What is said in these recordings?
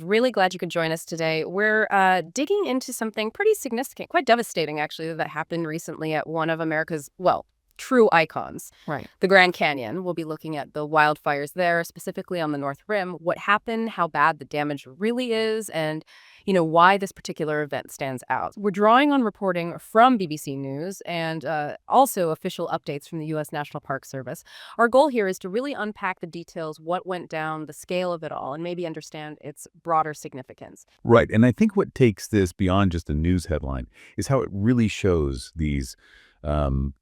Really glad you could join us today. We're digging into something pretty significant, quite devastating, actually, that happened recently at one of America's, well, true icons, Right. the Grand Canyon. We'll be looking at the wildfires there, specifically on the North Rim, what happened, how bad the damage really is, and, why this particular event stands out. We're drawing on reporting from BBC News and also official updates from the U.S. National Park Service. Our goal here is to really unpack the details, what went down, the scale of it all, and maybe understand its broader significance. Right. And I think what takes this beyond just a news headline is how it really shows these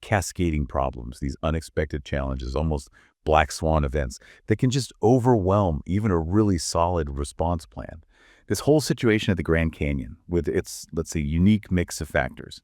cascading problems, these unexpected challenges, almost black swan events that can just overwhelm even a really solid response plan. This whole situation at the Grand Canyon, with its, let's say, unique mix of factors,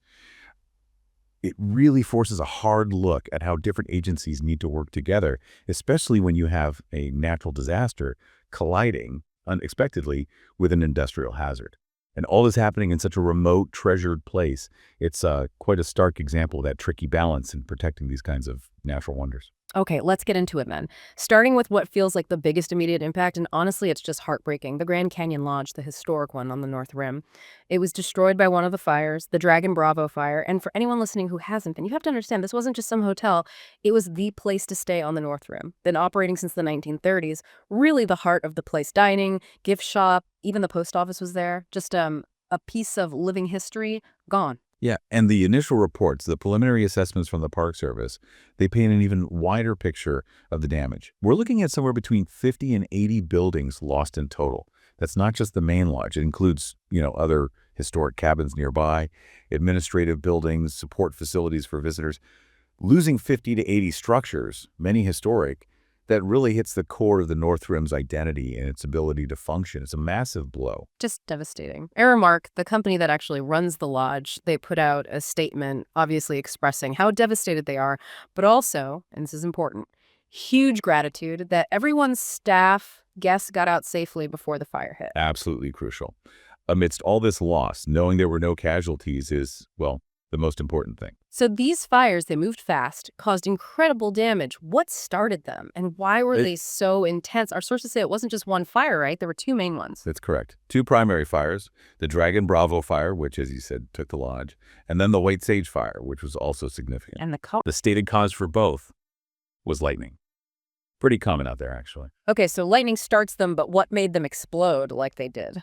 it really forces a hard look at how different agencies need to work together, especially when you have a natural disaster colliding unexpectedly with an industrial hazard. And all this happening in such a remote, treasured place, it's quite a stark example of that tricky balance in protecting these kinds of natural wonders. Okay, let's get into it then. Starting with what feels like the biggest immediate impact, and honestly, it's just heartbreaking. The Grand Canyon Lodge, the historic one on the North Rim. It was destroyed by one of the fires, the Dragon Bravo fire. And for anyone listening who hasn't been, you have to understand this wasn't just some hotel. It was the place to stay on the North Rim. Been operating since the 1930s. Really the heart of the place. Dining, gift shop, even the post office was there. Just a piece of living history gone. Yeah, and the initial reports, the preliminary assessments from the Park Service, they paint an even wider picture of the damage. We're looking at somewhere between 50 and 80 buildings lost in total. That's not just the main lodge. It includes, other historic cabins nearby, administrative buildings, support facilities for visitors. Losing 50 to 80 structures, many historic, that really hits the core of the North Rim's identity and its ability to function. It's a massive blow. Just devastating. Aramark, the company that actually runs the lodge, they put out a statement obviously expressing how devastated they are, but also, and this is important, huge gratitude that everyone's staff, guests got out safely before the fire hit. Absolutely crucial. Amidst all this loss, knowing there were no casualties is, well, the most important thing. So these fires, they moved fast, caused incredible damage. What started them, and why were they so intense? Our sources say it wasn't just one fire, right? There were two main ones. That's correct. Two primary fires, the Dragon Bravo fire, which, as you said, took the lodge, and then the White Sage fire, which was also significant. And the stated cause for both was lightning. Pretty common out there, actually. Okay, so lightning starts them, but what made them explode like they did?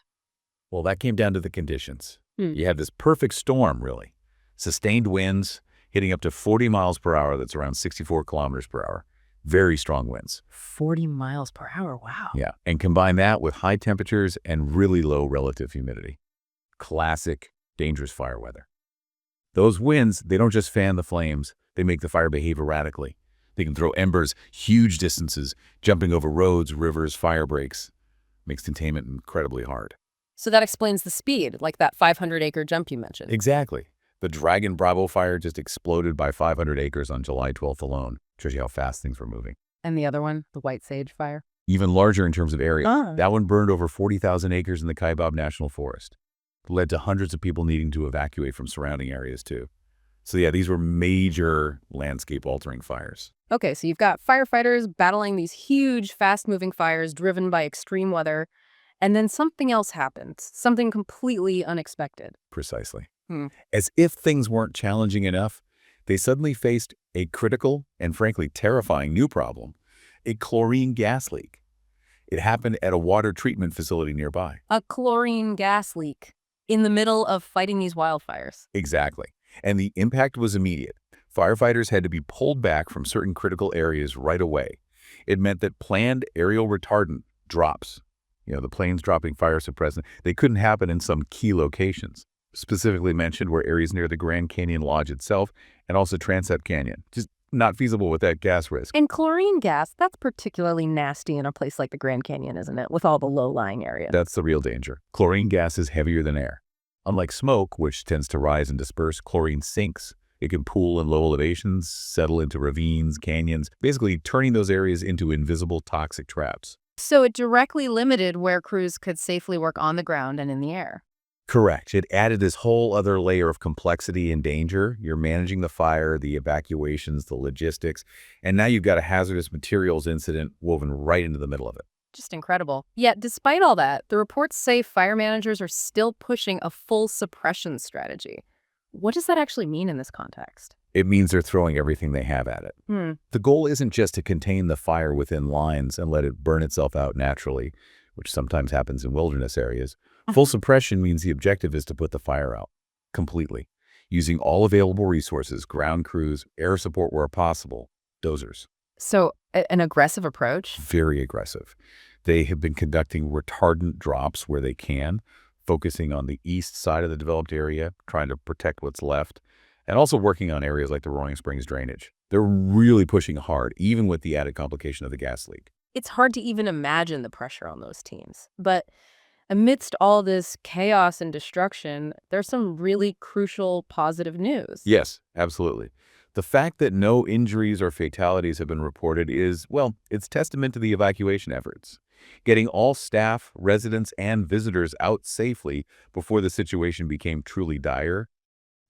Well, that came down to the conditions. You had this perfect storm, really. Sustained winds hitting up to 40 miles per hour. That's around 64 kilometers per hour. Very strong winds. 40 miles per hour. Wow. Yeah. And combine that with high temperatures and really low relative humidity. Classic dangerous fire weather. Those winds, they don't just fan the flames. They make the fire behave erratically. They can throw embers huge distances, jumping over roads, rivers, fire breaks. Makes containment incredibly hard. So that explains the speed, like that 500-acre jump you mentioned. Exactly. The Dragon Bravo fire just exploded by 500 acres on July 12th alone. Shows you how fast things were moving. And the other one, the White Sage fire? Even larger in terms of area. Ah. That one burned over 40,000 acres in the Kaibab National Forest. It led to hundreds of people needing to evacuate from surrounding areas too. So yeah, these were major landscape-altering fires. Okay, so you've got firefighters battling these huge, fast-moving fires driven by extreme weather. And then something else happened, something completely unexpected. Precisely. As if things weren't challenging enough, they suddenly faced a critical and frankly terrifying new problem, a chlorine gas leak. It happened at a water treatment facility nearby. A chlorine gas leak in the middle of fighting these wildfires. Exactly. And the impact was immediate. Firefighters had to be pulled back from certain critical areas right away. It meant that planned aerial retardant drops, the planes dropping fire suppressant, they couldn't happen in some key locations. Specifically mentioned were areas near the Grand Canyon Lodge itself and also Transept Canyon. Just not feasible with that gas risk. And chlorine gas, that's particularly nasty in a place like the Grand Canyon, isn't it? With all the low-lying areas. That's the real danger. Chlorine gas is heavier than air. Unlike smoke, which tends to rise and disperse, chlorine sinks. It can pool in low elevations, settle into ravines, canyons, basically turning those areas into invisible toxic traps. So it directly limited where crews could safely work on the ground and in the air. Correct. It added this whole other layer of complexity and danger. You're managing the fire, the evacuations, the logistics, and now you've got a hazardous materials incident woven right into the middle of it. Just incredible. Yet, despite all that, the reports say fire managers are still pushing a full suppression strategy. What does that actually mean in this context? It means they're throwing everything they have at it. Hmm. The goal isn't just to contain the fire within lines and let it burn itself out naturally, which sometimes happens in wilderness areas. Full suppression means the objective is to put the fire out completely, using all available resources, ground crews, air support where possible, dozers. So, an aggressive approach? Very aggressive. They have been conducting retardant drops where they can, focusing on the east side of the developed area, trying to protect what's left, and also working on areas like the Roaring Springs drainage. They're really pushing hard, even with the added complication of the gas leak. It's hard to even imagine the pressure on those teams. But amidst all this chaos and destruction, there's some really crucial positive news. Yes, absolutely. The fact that no injuries or fatalities have been reported is, well, it's testament to the evacuation efforts. Getting all staff, residents, and visitors out safely before the situation became truly dire,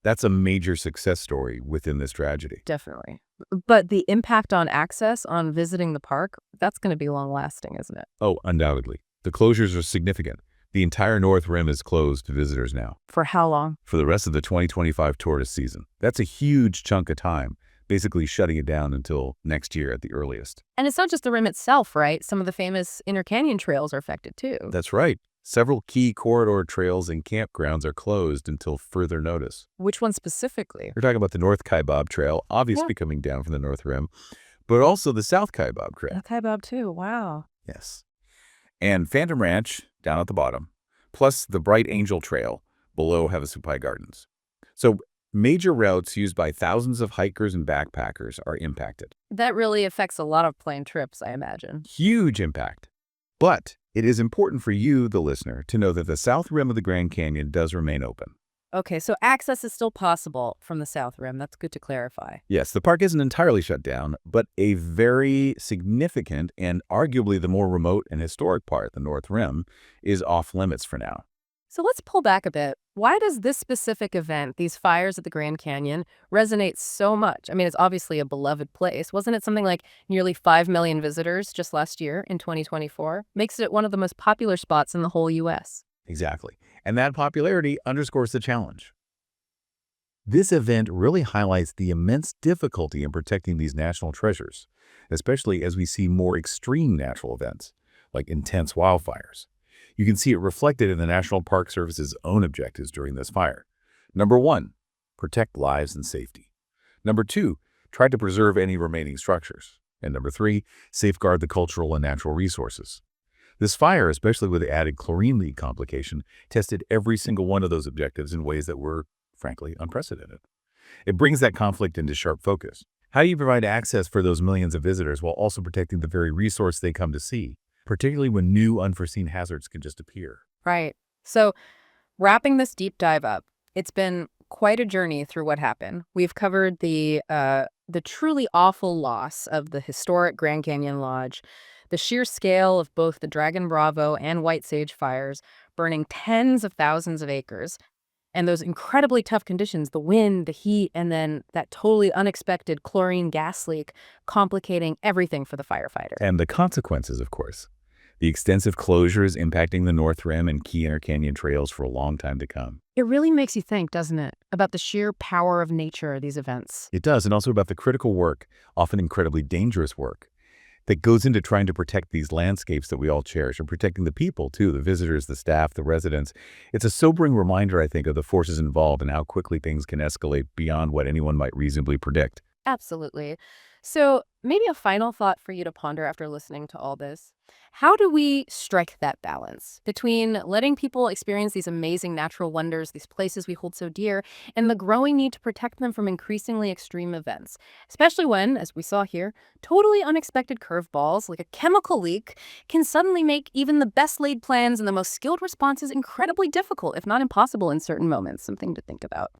that's a major success story within this tragedy. Definitely. But the impact on access on visiting the park, that's going to be long lasting, isn't it? Oh, undoubtedly. The closures are significant. The entire North Rim is closed to visitors now For how long? for the rest of the 2025 tourist season. That's a huge chunk of time, basically shutting it down until next year at the earliest. And it's not just the rim itself, right? Some of the famous inner canyon trails are affected too. That's right. Several key corridor trails and campgrounds are closed until further notice. Which one specifically? We're talking about the North Kaibab Trail, obviously coming down from the North Rim, but also the South Kaibab Trail. The Kaibab too. Wow. Yes. And Phantom Ranch, down at the bottom, plus the Bright Angel Trail below Havasupai Gardens. So major routes used by thousands of hikers and backpackers are impacted. That really affects a lot of plane trips, I imagine. Huge impact. But it is important for you, the listener, to know that the south rim of the Grand Canyon does remain open. Okay, so access is still possible from the South Rim. That's good to clarify. Yes, the park isn't entirely shut down, but a very significant and arguably the more remote and historic part, the North Rim, is off limits for now. So let's pull back a bit. Why does this specific event, these fires at the Grand Canyon, resonate so much? I mean, it's obviously a beloved place. Wasn't it something like nearly 5 million visitors just last year in 2024? Makes it one of the most popular spots in the whole U.S. Exactly. And that popularity underscores the challenge. This event really highlights the immense difficulty in protecting these national treasures, especially as we see more extreme natural events, like intense wildfires. You can see it reflected in the National Park Service's own objectives during this fire. Number 1, protect lives and safety. Number 2, try to preserve any remaining structures. And number 3, safeguard the cultural and natural resources. This fire, especially with the added chlorine leak complication, tested every single one of those objectives in ways that were, frankly, unprecedented. It brings that conflict into sharp focus. How do you provide access for those millions of visitors while also protecting the very resource they come to see, particularly when new unforeseen hazards can just appear? Right. So wrapping this deep dive up, it's been quite a journey through what happened. We've covered the truly awful loss of the historic Grand Canyon Lodge, the sheer scale of both the Dragon Bravo and White Sage fires, burning tens of thousands of acres, and those incredibly tough conditions, the wind, the heat, and then that totally unexpected chlorine gas leak complicating everything for the firefighters. And the consequences, of course. The extensive closures impacting the North Rim and key inner canyon trails for a long time to come. It really makes you think, doesn't it, about the sheer power of nature of these events. It does, and also about the critical work, often incredibly dangerous work, that goes into trying to protect these landscapes that we all cherish and protecting the people, too, the visitors, the staff, the residents. It's a sobering reminder, I think, of the forces involved and how quickly things can escalate beyond what anyone might reasonably predict. Absolutely. So maybe a final thought for you to ponder after listening to all this. How do we strike that balance between letting people experience these amazing natural wonders, these places we hold so dear, and the growing need to protect them from increasingly extreme events, especially when, as we saw here, totally unexpected curveballs like a chemical leak can suddenly make even the best laid plans and the most skilled responses incredibly difficult, if not impossible in certain moments? Something to think about.